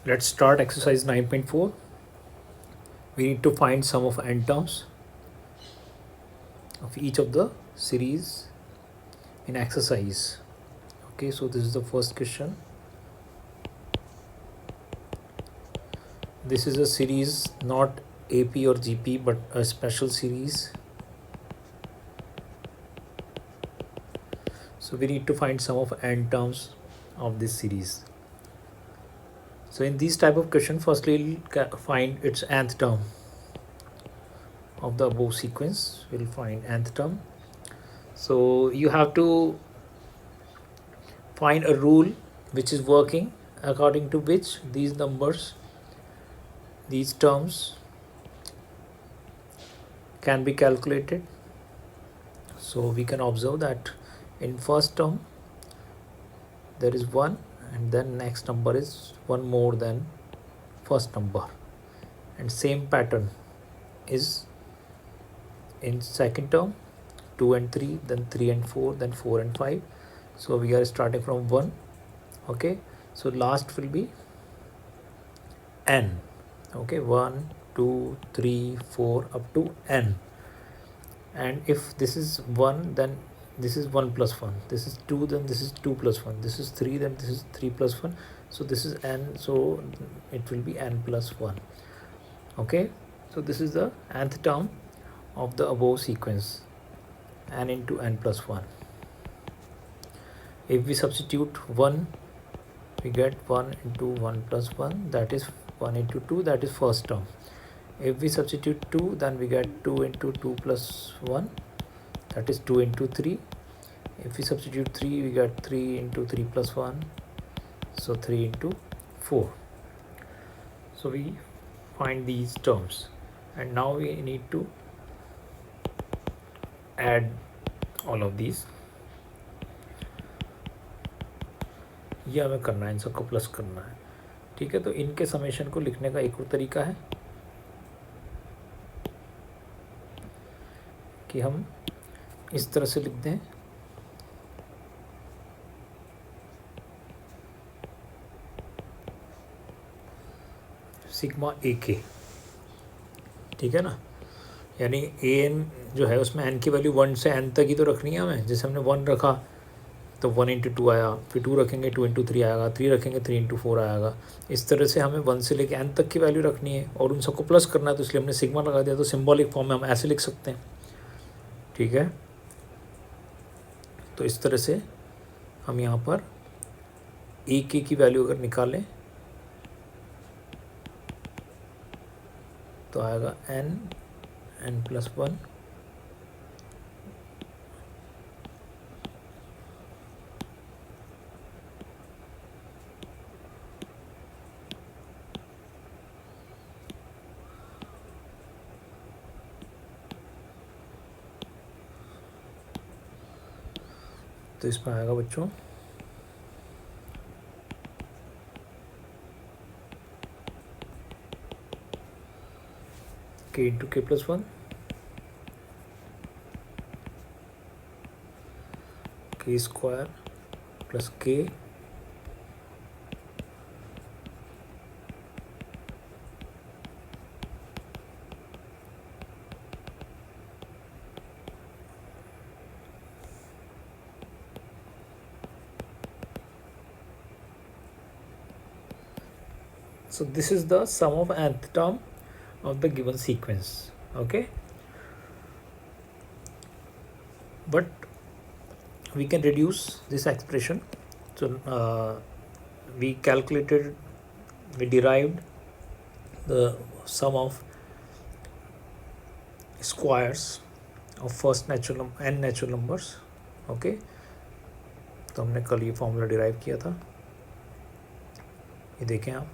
Let's start exercise 9.4. We need to find sum of n terms of each of the series in exercise. Okay, so this is the first question. This is a series, not AP or GP, but a special series. So we need to find sum of n terms of this series. So in these type of question, firstly we'll find its nth term of the above sequence. We'll find nth term. So you have to find a rule which is working, according to which these numbers, these terms can be calculated. So we can observe that in first term there is 1, and then next number is 1 more than first number, and same pattern is in second term, 2 and 3, then 3 and 4, then 4 and 5. So we are starting from 1. Okay, so last will be n. Okay, 1, 2, 3, 4 up to n. And if this is 1, then this is 1 plus 1, this is 2, then this is 2 plus 1, this is 3, then this is 3 plus 1. So this is n, so it will be n plus 1. Okay, so this is the nth term of the above sequence, n into n plus 1. If we substitute 1, we get 1 into 1 plus 1, that is 1 into 2, that is first term. If we substitute 2, then we get 2 into 2 plus 1, that is 2 into 3. If we substitute 3, we get 3 into 3 plus 1, so 3 into 4. So we find these terms, and now we need to add all of these. ये हमें करना है, इन सबको plus करना है. ठीक है, तो इनके समेशन को लिखने का एक और तरीका है कि हम इस तरह से लिख दें, सिग्मा ए के. ठीक है ना, यानी ए एन जो है उसमें एन की वैल्यू 1 से एन तक ही तो रखनी है हमें. जैसे हमने 1 रखा तो 1 इंटू 2 आया, फिर 2 रखेंगे 2 इंटू 3 आएगा, 3 रखेंगे 3 इंटू 4 आएगा. इस तरह से हमें 1 से लेकर एन तक की वैल्यू रखनी है और उन सबको प्लस करना है, तो इसलिए हमने सिग्मा लगा दिया. तो सिंबॉलिक फॉर्म में हम ऐसे लिख सकते हैं. ठीक है, तो इस तरह से हम यहाँ पर ए के की वैल्यू अगर निकालें तो आएगा एन, एन प्लस 1, तो इसमें आएगा बच्चों के इंटू के प्लस 1, के स्क्वायर प्लस के So this is the sum of nth term of the given sequence. Okay, but we can reduce this expression. So we derived the sum of squares of first n natural numbers. Okay, तो हमने कल ये formula derive किया था. ये देखें आप,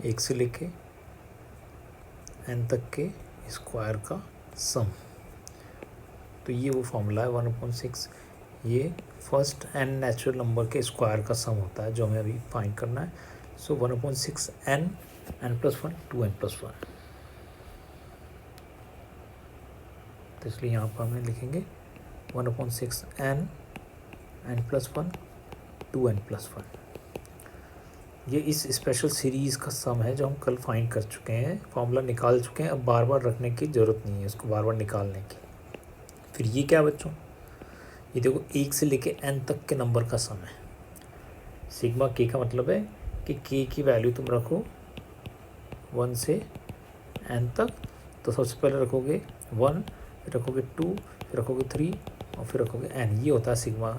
1 से लेके n तक के स्क्वायर का सम. तो ये वो फॉर्मूला है 1/6. ये फर्स्ट n नेचुरल नंबर के स्क्वायर का सम होता है जो हमें अभी फाइंड करना है. सो 1/6 n, n plus 1, 2n plus 1. तो इसलिए यहाँ पर हमें लिखेंगे 1/6 n, n plus 1, 2n plus 1. ये इस स्पेशल सीरीज़ का सम है जो हम कल फाइंड कर चुके हैं, फॉर्मूला निकाल चुके हैं। अब बार बार रखने की ज़रूरत नहीं है इसको बार बार निकालने की। फिर ये क्या बच्चों, ये देखो 1 से लेके n तक के नंबर का सम है। सिग्मा k का मतलब है कि k की वैल्यू तुम रखो 1 से n तक। तो सबसे पहले रखोगे 1, फिर रखोगे 2, फिर रखोगे 3 और फिर रखोगे n। ये होता है सिग्मा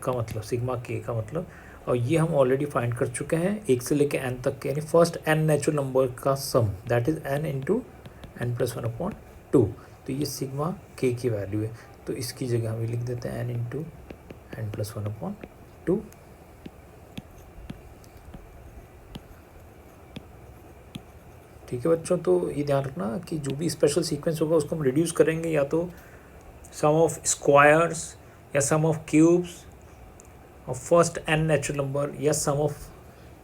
का मतलब, सिग्मा k का मतलब। और ये हम ऑलरेडी फाइंड कर चुके हैं 1 से लेके n तक के, यानी फर्स्ट n नेचुरल नंबर का sum, that is n into n+1/2। तो ये सिग्मा k की वैल्यू है। तो इसकी जगह हम लिख देते हैं n इंटू n+1/2। ठीक है बच्चों, तो ये ध्यान रखना कि जो भी स्पेशल सीक्वेंस होगा उसको हम रिड्यूस करेंगे या तो सम ऑफ स्क्वायर्स या सम ऑफ क्यूब्स और फर्स्ट n नेचुरल नंबर या sum of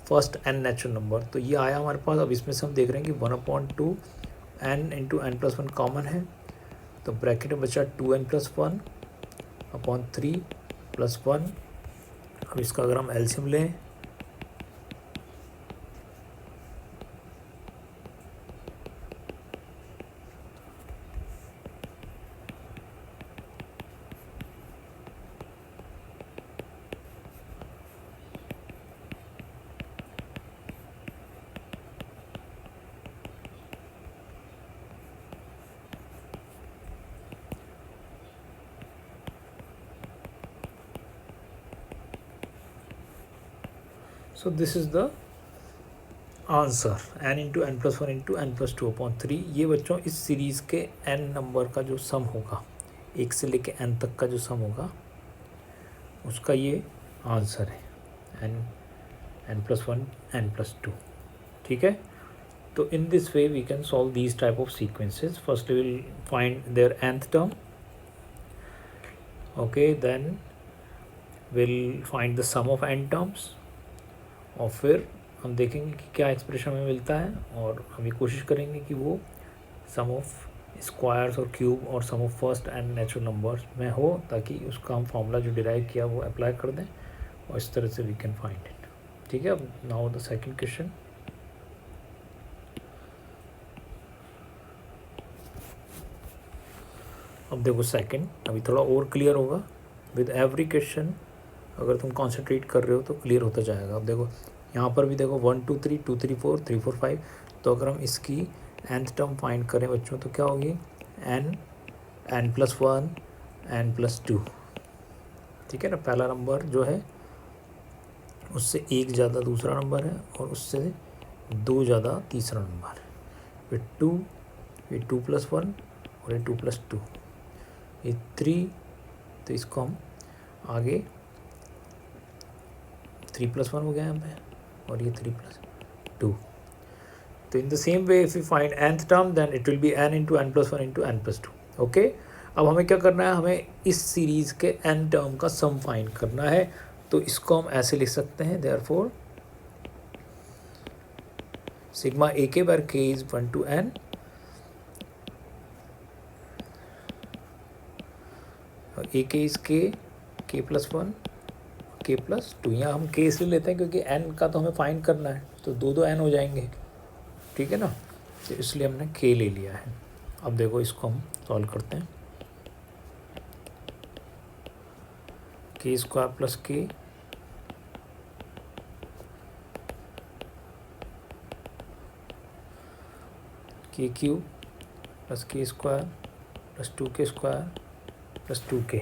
first n natural number. तो ये आया हमारे पास। अब इसमें से हम देख रहे हैं कि 1/2 n इंटू n+1 कॉमन है, तो ब्रैकेट में बचा 2n+1/3 + 1। अब इसका अगर हम एलसीएम लें so this is the answer n into n+1 into n+2/3। ये बच्चों इस सीरीज़ के n नंबर का जो सम होगा, 1 से लेके n तक का जो सम होगा उसका ये आंसर है, n+1 n+2। ठीक है, तो in this way we can solve these type of sequences. First we will find their nth term, okay, then we'll find the sum of n terms और फिर हम देखेंगे कि क्या एक्सप्रेशन हमें मिलता है, और हम ये कोशिश करेंगे कि वो सम ऑफ स्क्वायर्स और क्यूब और sum of first N natural numbers में हो, ताकि उसका हम फॉर्मूला जो डिराइव किया वो अप्लाई कर दें और इस तरह से वी कैन फाइंड इट। ठीक है, अब नाउ द सेकंड क्वेश्चन। अब देखो सेकंड अभी थोड़ा और क्लियर होगा। विद एवरी क्वेश्चन अगर तुम कॉन्सेंट्रेट कर रहे हो तो क्लियर होता जाएगा। अब देखो यहाँ पर भी देखो 1 2 3 2 3 4 3 4 5। तो अगर हम इसकी nth टर्म फाइंड करें बच्चों तो क्या होगी, n+1 n+2। ठीक है ना, पहला नंबर जो है उससे 1 ज़्यादा दूसरा नंबर है और उससे 2 ज़्यादा तीसरा नंबर है। फिर 2, ये 2+1 और ये 2+2, ये 3। तो इसको हम आगे 3+1 हो गया यहाँ पे और ये 3+2। तो in the same way if you find nth term then it will be n into n+1 into n+2। Okay, अब हमें क्या करना है, हमें इस सीरीज़ के n टर्म का सम फाइंड करना है। तो इसको हम ऐसे लिख सकते हैं, therefore sigma a k bar k is 1 to n और a k is k+1 k+2। यहाँ हम k इसलिए लेते हैं क्योंकि n का तो हमें फाइंड करना है, तो दो n हो जाएंगे। ठीक है ना, तो इसलिए हमने k ले लिया है। अब देखो इसको हम सॉल्व करते हैं। k² + k k³ + k² + 2k² + 2k।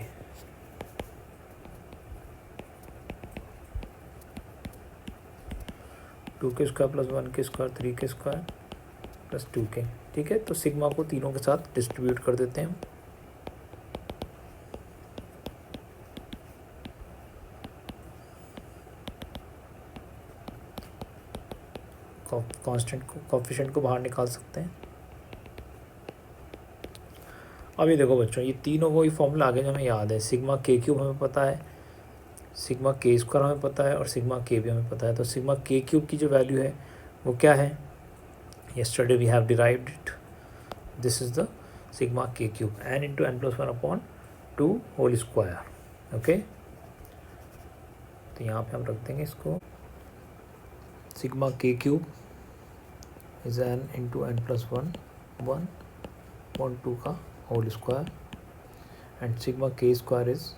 To के square plus 1k² 3k² + 2k। ठीक है, तो सिग्मा को तीनों के साथ डिस्ट्रीब्यूट कर देते हैं हम। कांस्टेंट को, कोफिशिएंट को बाहर निकाल सकते हैं। अब ये देखो बच्चों, ये तीनों वही फॉर्मूला आगे जो हमें याद है, सिग्मा k³ हमें पता है, सिग्मा k² हमें पता है और सिग्मा k भी हमें पता है। तो सिग्मा k³ की जो वैल्यू है वो क्या है, yesterday we have derived it. This is the sigma k³ n into n+1/2 whole square. Okay, तो यहाँ पे हम रख देंगे इसको sigma k cube is n into n plus 1 1 1 2 का whole square, and sigma k square is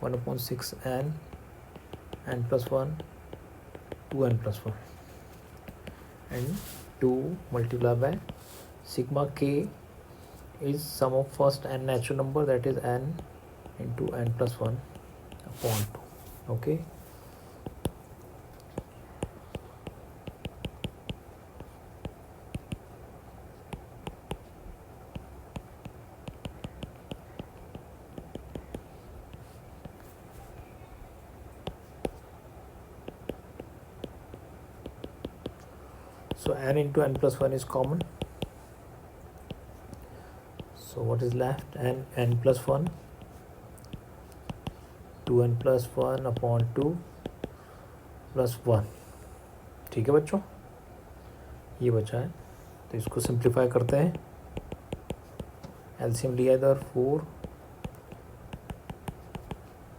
1 upon 6 n plus 1 2n plus 1, and 2 multiplied by sigma k is sum of first n natural number, that is n into n plus 1 upon 2. Okay, so n into n plus 1 is common. So what is left? n plus 1 2n plus 1 upon 2 plus 1. ठीक है बच्चों, ये बचा है, तो इसको simplify करते हैं. एलसीएम लिया इधर 4,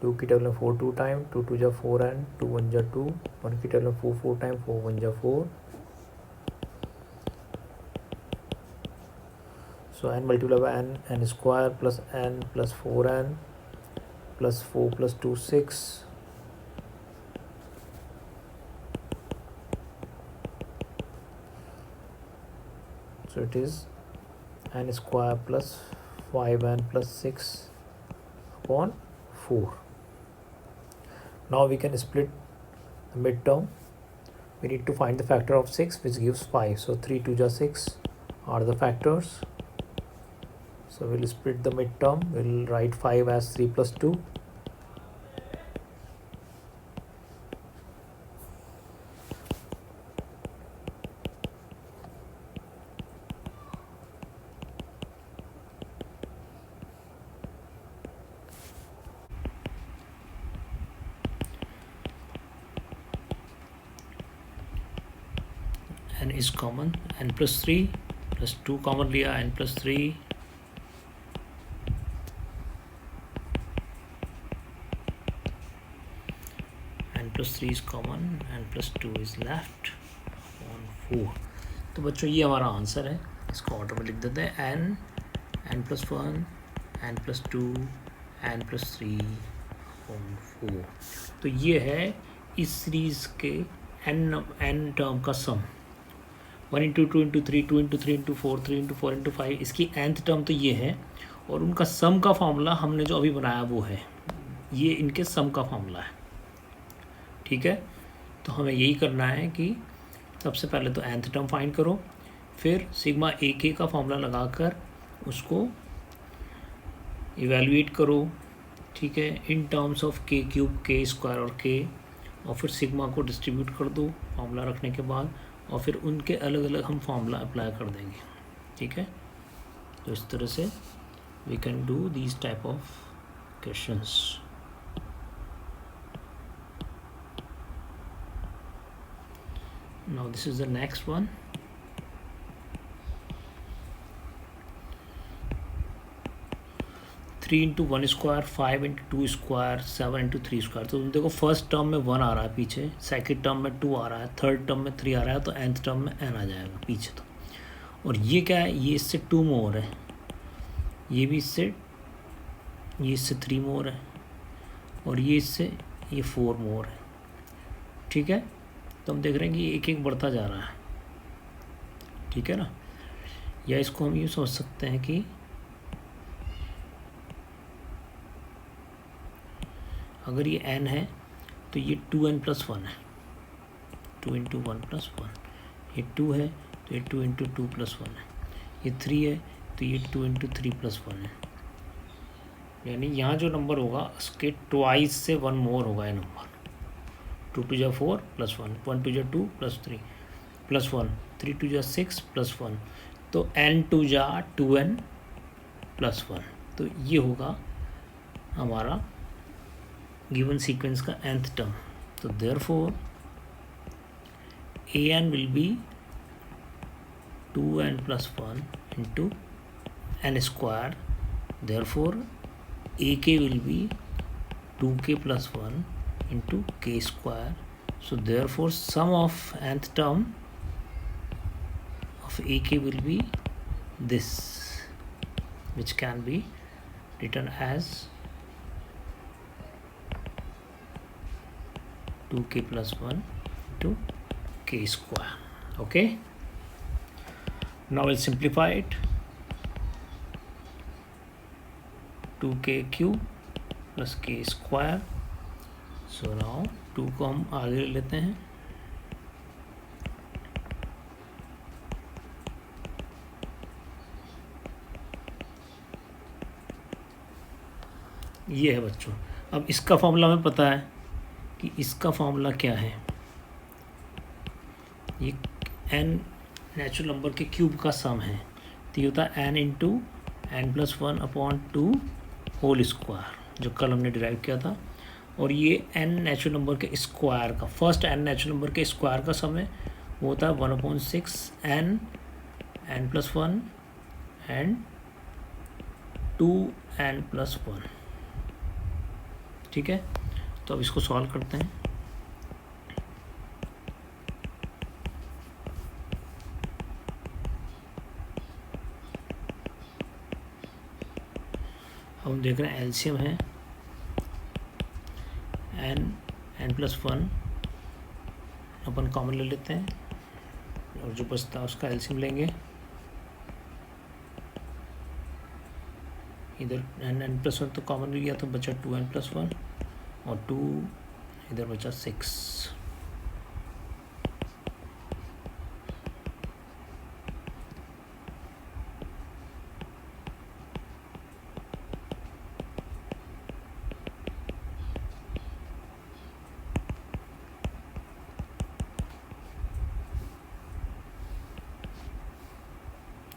2 की टेबल में 4 2 टाइम, 2 2 जा 4n, 2 1 जा 2, 1 की टेबल में 4 4 टाइम, 4 1 जा 4. So n multiplied by n square plus n plus 4n plus 4 plus 2 6. So it is n square plus 5n plus 6 upon 4. Now we can split the midterm. We need to find the factor of 6, which gives 5. So 3 2 ja 6 are the factors. So we'll split the midterm. We'll write 5 as 3 plus 2. N is common, n plus 3 plus 2 common लिया, n plus 3 plus 3 is common and plus 2 is left on 4. तो बच्चों ये हमारा answer है. इसको order में लिख देते हैं. n plus 1 n plus 2 n plus 3 on 4. तो ये है इस सीरीज़ के n टर्म का सम. 1 into 2 into 3 2 into 3 into 4 3 into 4 into 5, इसकी nth टर्म तो ये है, और उनका सम का फॉर्मूला हमने जो अभी बनाया वो है. ये इनके सम का फॉर्मूला है. ठीक है, तो हमें यही करना है कि सबसे पहले तो nth टर्म फाइंड करो, फिर सिग्मा ए के का फॉर्मूला लगाकर उसको इवेलुएट करो. ठीक है, इन टर्म्स ऑफ के क्यूब के स्क्वायर और के, और फिर सिग्मा को डिस्ट्रीब्यूट कर दो फॉर्मूला रखने के बाद, और फिर उनके अलग अलग हम फॉर्मूला अप्लाई कर देंगे. ठीक है, तो इस तरह से we can do these type of questions. Now this is the next one. Three into one square, 5 into 2 square, 7 into 3 square. तो देखो फर्स्ट टर्म में 1 आ रहा है पीछे, सेकंड टर्म में 2 आ रहा है, थर्ड टर्म में 3 आ रहा है, तो nth टर्म में n आ जाएगा पीछे. तो और ये क्या है, ये इससे 2 मोर है, ये भी इससे 3 मोर है, और ये इससे 4 मोर है. ठीक है, तो हम देख रहे हैं कि एक एक बढ़ता जा रहा है. ठीक है ना, या इसको हम यूँ सोच सकते हैं कि अगर ये n है तो ये 2n प्लस 1 है, 2 इंटू 1 प्लस 1. ये 2 है तो ये 2 इंटू 2 प्लस 1 है. ये 3 है तो ये 2 इंटू 3 प्लस 1 है. यानी यहाँ जो नंबर होगा उसके ट्वाइस से 1 मोर होगा ये नंबर. 2 2 जा 4 प्लस 1, 1 2 जा 2 प्लस 3 प्लस 1, 3 2 जा 6 प्लस 1, तो n 2 जा 2n प्लस 1. तो ये होगा हमारा गिवन सीक्वेंस का nth टर्म. तो therefore an will be 2n plus 1 into n square. Therefore ak will be 2k plus 1 into k square So therefore sum of nth term of ak will be this, which can be written as 2k plus 1 into k square. Okay, now we'll simplify it. 2k cube plus k square. So now 2 को हम आगे ले लेते हैं, ये है बच्चों। अब इसका फॉर्मूला हमें पता है कि इसका फॉर्मूला क्या है, ये n नेचुरल नंबर के क्यूब का सम है, तो ये होता है n into n plus 1 upon 2 whole square, जो कल हमने डिराइव किया था। और ये n नेचुरल नंबर के स्क्वायर का, फर्स्ट n नेचुरल नंबर के स्क्वायर का सम है, वो होता है 1/6 n plus 1 and 2n plus 1। ठीक है, तो अब इसको सॉल्व करते हैं। हम देख रहे हैं एलसीएम है n प्लस 1 अपन कॉमन ले लेते हैं, और जो बचता है उसका एलसीएम लेंगे। इधर n प्लस 1 तो कॉमन लिया तो बचा 2n प्लस 1 और 2 इधर बचा 6।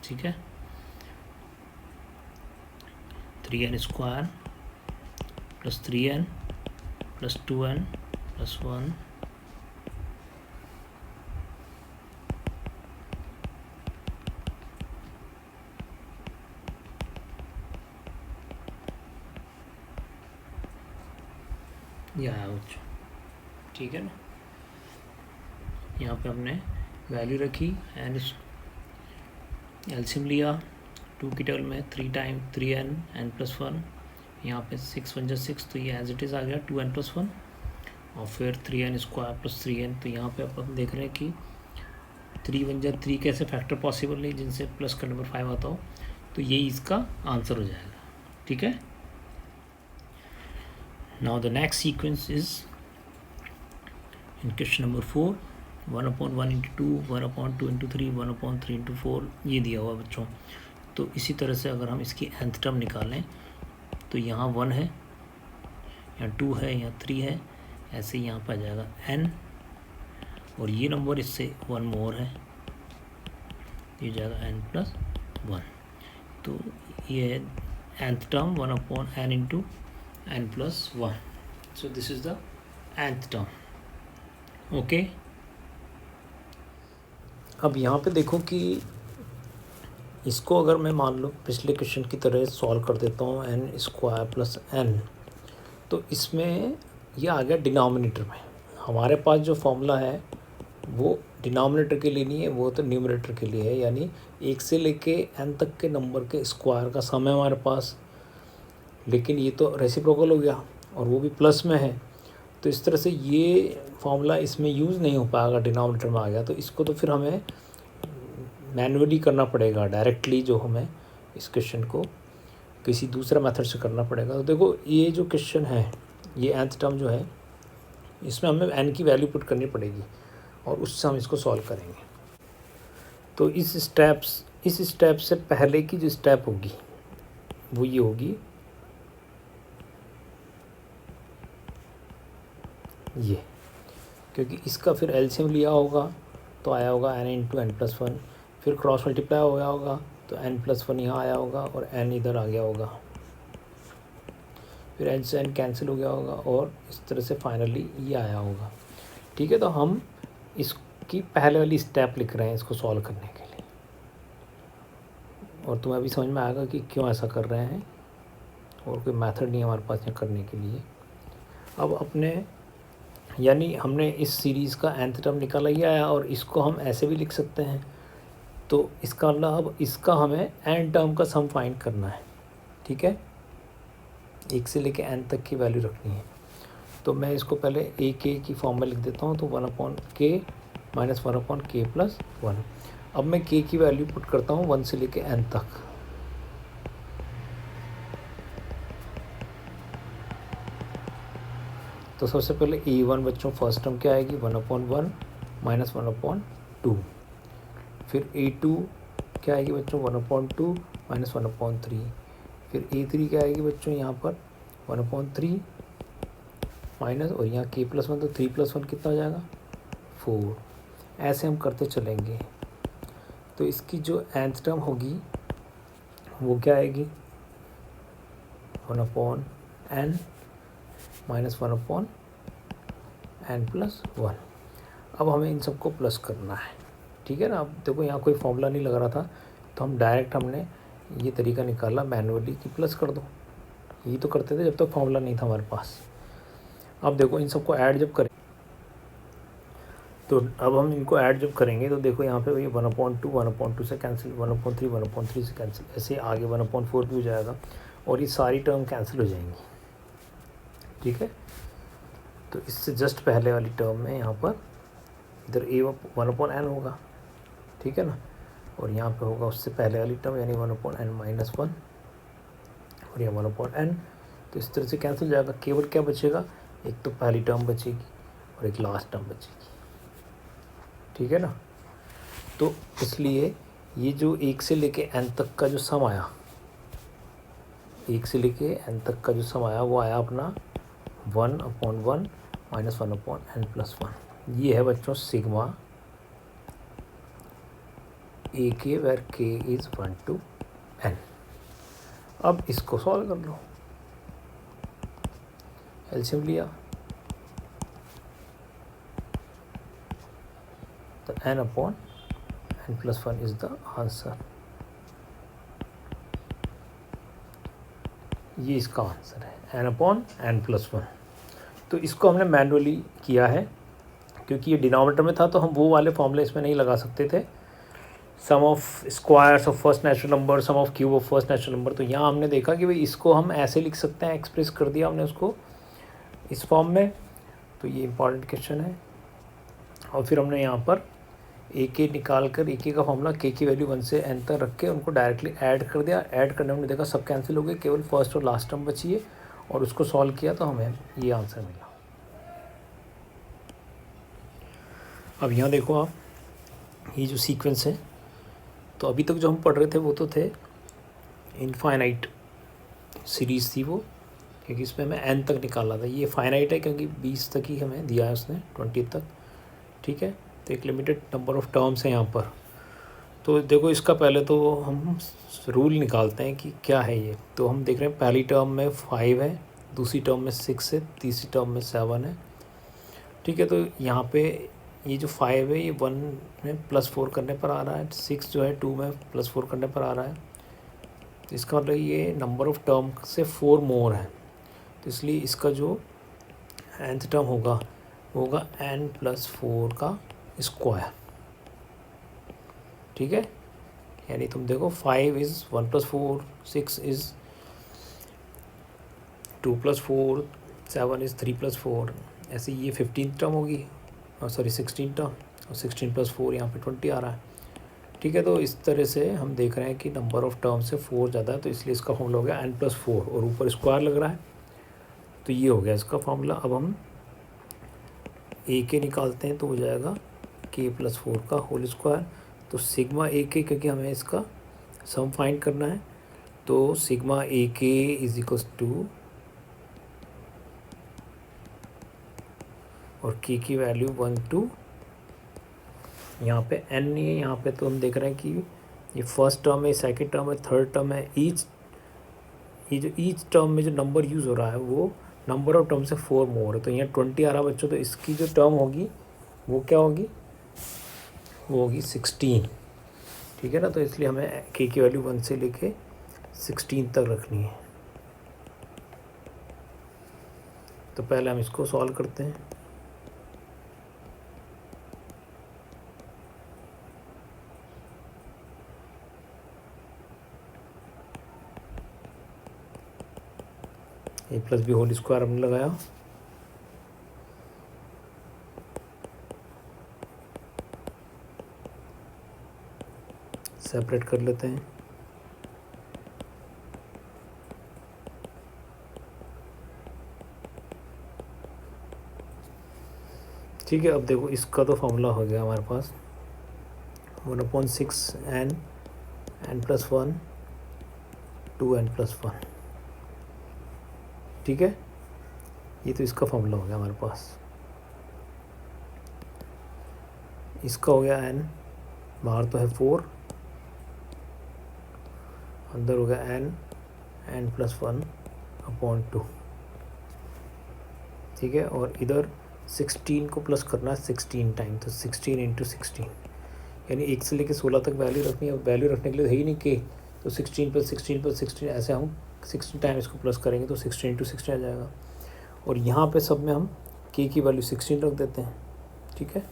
ठीक है, 3n square plus 3n plus 2n plus 1 यह है बच्चों। ठीक है ना, यहाँ पे हमने वैल्यू रखी, एन एलसीएम लिया, 2 की टेबल में 3 टाइम 3n n प्लस 1, यहाँ पे 6 1 6, तो ये एज इट इज़ आ गया 2n प्लस 1, और फिर 3n स्क्वायर प्लस 3n। तो यहाँ पे अपन देख रहे हैं कि 3 1 3 कैसे फैक्टर पॉसिबल नहीं जिनसे प्लस का नंबर 5 आता हो, तो यही इसका आंसर हो जाएगा। ठीक है, now the next sequence is in question number 4, 1/1 into 2, 1/2 into 3, 1/3 into 4 ये दिया हुआ बच्चों। तो इसी तरह से अगर हम इसकी nth टर्म निकालें तो यहाँ 1 है, यहाँ 2 है, यहाँ 3 है, ऐसे ही यहाँ पर आ जाएगा n, और ये नंबर इससे 1 मोर है, ये जाएगा n प्लस 1। तो ये है nth term 1/n into n plus 1। So this is the nth term. Okay, अब यहाँ पे देखो कि इसको अगर मैं मान लो पिछले क्वेश्चन की तरह सॉल्व कर देता हूँ n स्क्वायर प्लस n, तो इसमें ये आ गया डिनोमिनेटर में। हमारे पास जो फॉर्मूला है वो डिनोमिनेटर के लिए नहीं है, वो तो न्यूमरेटर के लिए है, यानी 1 से लेके n तक के नंबर के स्क्वायर का सम है हमारे पास। लेकिन ये तो रेसिप्रोकल हो गया और वो भी प्लस में है, तो इस तरह से ये फॉर्मूला इसमें यूज़ नहीं हो पाएगा, डिनोमिनेटर में आ गया। तो इसको तो फिर हमें मैनुअली करना पड़ेगा, डायरेक्टली जो हमें इस क्वेश्चन को किसी दूसरा मेथड से करना पड़ेगा। तो देखो ये जो क्वेश्चन है, ये nth टर्म जो है, इसमें हमें n की वैल्यू पुट करनी पड़ेगी और उससे हम इसको सॉल्व करेंगे। तो इस स्टेप से पहले की जो स्टेप होगी वो ये होगी, ये, क्योंकि इसका फिर एलसीएम लिया होगा तो आया होगा n इंटू एन प्लस 1, फिर क्रॉस मल्टीप्लाई हो गया होगा तो n प्लस 1 यहाँ आया होगा और n इधर आ गया होगा, फिर n से n कैंसिल हो गया होगा और इस तरह से फाइनली ये आया होगा। ठीक है, तो हम इसकी पहले वाली स्टेप लिख रहे हैं इसको सॉल्व करने के लिए, और तुम्हें अभी समझ में आएगा कि क्यों ऐसा कर रहे हैं, और कोई मेथड नहीं है हमारे पास यहाँ करने के लिए। अब अपने यानी हमने इस सीरीज़ का nth टर्म निकाला ही आया, और इसको हम ऐसे भी लिख सकते हैं। तो इसका मतलब अब इसका हमें n टर्म का सम फाइंड करना है, ठीक है, 1 से लेके n तक की वैल्यू रखनी है। तो मैं इसको पहले ए के की फॉर्म में लिख देता हूँ, तो 1/k माइनस 1/k प्लस 1। अब मैं k की वैल्यू पुट करता हूँ 1 से लेके n तक। तो सबसे पहले a1 बच्चों फर्स्ट टर्म क्या आएगी, 1/1 माइनस 1/2। फिर a2 क्या आएगी बच्चों, 1/2 माइनस 1/3। फिर a3 क्या आएगी बच्चों यहाँ पर 1/3 माइनस, और यहाँ k प्लस 1, तो 3 प्लस 1 कितना हो जाएगा 4। ऐसे हम करते चलेंगे। तो इसकी जो nth टर्म होगी वो क्या आएगी 1/n माइनस 1/n प्लस 1। अब हमें इन सबको प्लस करना है, ठीक है ना। अब देखो यहाँ कोई फॉर्मूला नहीं लग रहा था, तो हम डायरेक्ट हमने ये तरीका निकाला मैनुअली कि प्लस कर दो। यही तो करते थे जब तक फॉर्मूला नहीं था हमारे पास। अब देखो इन सबको ऐड जब करें, तो अब हम इनको ऐड जब करेंगे तो देखो यहाँ पे वही 1/2 1/2 से कैंसिल, 1/3 1/3 से कैंसिल, ऐसे आगे 1/4 भी हो जाएगा, और ये सारी टर्म कैंसिल हो जाएंगी, ठीक है। तो इससे जस्ट पहले वाली टर्म में यहाँ पर इधर a 1/n होगा, ठीक है ना, और यहाँ पे होगा उससे पहले वाली टर्म यानी 1/n माइनस 1, और यहाँ 1/n। तो इस तरह से कैंसिल हो जाएगा। केवल क्या बचेगा, एक तो पहली टर्म बचेगी और एक लास्ट टर्म बचेगी, ठीक है ना। तो इसलिए ये जो 1 से लेके n तक का जो सम आया, 1 से लेके n तक का जो सम आया वो आया अपना 1/1 माइनस 1/n प्लस 1। ये है बच्चों sigma a k where k is 1 to n। अब इसको सॉल्व कर लो, एलसीएम लिया तो n/n plus 1 is the answer. ये इसका आंसर है n/n प्लस 1। तो इसको हमने मैनुअली किया है, क्योंकि ये डिनोमिनेटर में था तो हम वो वाले फॉर्मूले इसमें नहीं लगा सकते थे, sum of squares of first natural number, sum of cube of first natural number. तो यहाँ हमने देखा कि भाई इसको हम ऐसे लिख सकते हैं, एक्सप्रेस कर दिया हमने उसको इस फॉर्म में। तो ये इंपॉर्टेंट क्वेश्चन है। और फिर हमने यहाँ पर ए के निकाल कर, ए के का फॉर्मूला के की वैल्यू 1 से n तक रख के उनको डायरेक्टली ऐड कर दिया। ऐड करने में हमने देखा सब कैंसिल हो गए, केवल फर्स्ट और लास्ट टर्म बची है, और उसको सॉल्व किया तो हमें ये आंसर मिला। अब यहाँ देखो आप, ये जो सीक्वेंस है, तो अभी तक जो हम पढ़ रहे थे वो तो थे इनफाइनाइट सीरीज़ थी वो, क्योंकि इसमें हमें n तक निकाला था। ये फाइनाइट है क्योंकि 20 तक ही हमें दिया है उसने, 20 तक, ठीक है। तो एक लिमिटेड नंबर ऑफ टर्म्स हैं यहाँ पर। तो देखो इसका पहले तो हम रूल निकालते हैं कि क्या है ये। तो हम देख रहे हैं पहली टर्म में 5 है, दूसरी टर्म में 6 है, तीसरी टर्म में 7 है, ठीक है। तो यहाँ पे ये जो 5 है ये 1 में +4 करने पर आ रहा है, 6 जो है 2 में +4 करने पर आ रहा है। तो इसका मतलब ये नंबर ऑफ टर्म से 4 मोर है, तो इसलिए इसका जो nth टर्म होगा वो होगा n + 4 का स्क्वायर, ठीक है। यानी तुम देखो 5 इज़ 1 + 4, 6 इज़ 2 + 4, 7 इज़ 3 + 4, ऐसे ये 15th टर्म होगी, और सॉरी 16 टर्म, और 16 + 4 यहाँ पे 20 आ रहा है, ठीक है। तो इस तरह से हम देख रहे हैं कि नंबर ऑफ़ टर्म से 4 ज़्यादा है, तो इसलिए इसका फॉर्मूला हो गया n + 4, और ऊपर स्क्वायर लग रहा है, तो ये हो गया इसका फॉर्मूला। अब हम ए के निकालते हैं तो हो जाएगा k + 4 का होल स्क्वायर। तो सिग्मा ए के, क्योंकि हमें इसका सम फाइंड करना है, तो सिग्मा ए के इज इक्वल्स टू, और k की वैल्यू 1 to, यहाँ पे n नहीं है, यहाँ पे तो हम देख रहे हैं कि ये फर्स्ट टर्म है, सेकंड टर्म है, थर्ड टर्म है। ईच टर्म में जो नंबर यूज़ हो रहा है वो नंबर ऑफ टर्म से 4 मोर है, तो यहाँ 20 आ रहा है बच्चों। तो इसकी जो टर्म होगी वो क्या होगी, वो होगी 16, ठीक है ना। तो इसलिए हमें k की वैल्यू 1 से लेके 16 तक रखनी है। तो पहले हम इसको सॉल्व करते हैं। ए प्लस बी होल स्क्वायर हमने लगाया, सेपरेट कर लेते हैं। ठीक है, अब देखो इसका तो फॉर्मूला हो गया हमारे पास 1/6 n+1 2n+1। ठीक है, ये तो इसका फॉर्मूला हो गया हमारे पास। इसका हो गया n, बाहर तो है 4, अंदर हो गया n+1/2। ठीक है, और इधर 16 को प्लस करना है 16 टाइम, तो 16 × 16, यानी 1 से लेकर 16 तक वैल्यू रखनी है। वैल्यू रखने के लिए है ही नहीं के, तो 16 + 16 + 16 ऐसे हम 16 टाइम इसको प्लस करेंगे तो 16 × 16 आ जाएगा। और यहाँ पे सब में हम के की वैल्यू 16 रख देते हैं। ठीक है,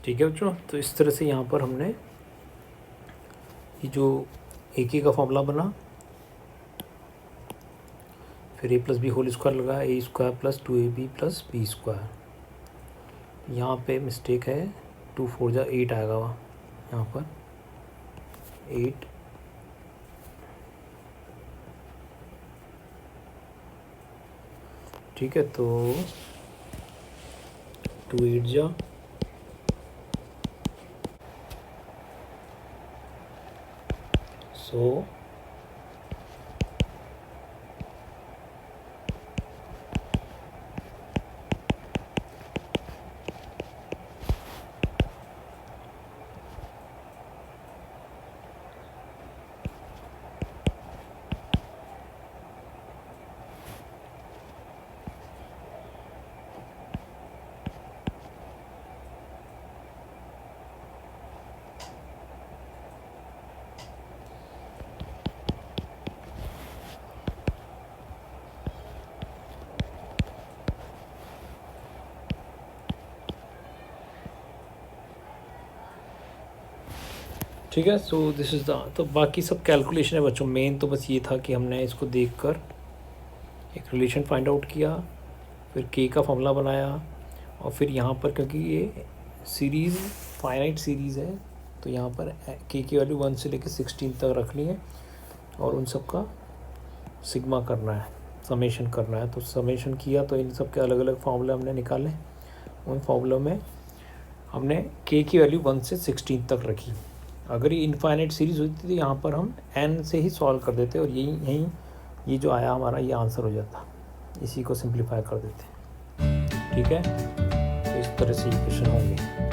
ठीक है बच्चों। तो इस तरह से यहाँ पर हमने ये जो ए के का फॉर्मूला बना, फिर a + b होल स्क्वायर लगाया, a² + 2ab + b²। यहाँ पे मिस्टेक है, 2 × 4 = 8 आएगा वहाँ, यहाँ पर 8। ठीक है, तो 2 × 8 = सो ठीक है। सो दिस इज़ द, तो बाकी सब कैलकुलेशन है बच्चों। मेन तो बस ये था कि हमने इसको देखकर एक रिलेशन फाइंड आउट किया, फिर के का फॉर्मूला बनाया, और फिर यहाँ पर क्योंकि ये सीरीज़ फाइनाइट सीरीज़ है तो यहाँ पर के की वैल्यू 1 से लेकर 16 तक रखनी है और उन सब का सिग्मा करना है, समेशन करना है। तो समेशन किया तो इन सब के अलग अलग फार्मूले हमने निकाले। उन फार्मूलों में हमने के की वैल्यू 1 से 16 तक रखी। अगर ये इनफाइनाइट सीरीज़ होती तो यहाँ पर हम n से ही सॉल्व कर देते और यही ये जो आया हमारा ये आंसर हो जाता, इसी को सिंप्लीफाई कर देते। ठीक है, तो इस तरह से इक्वेशन होंगे।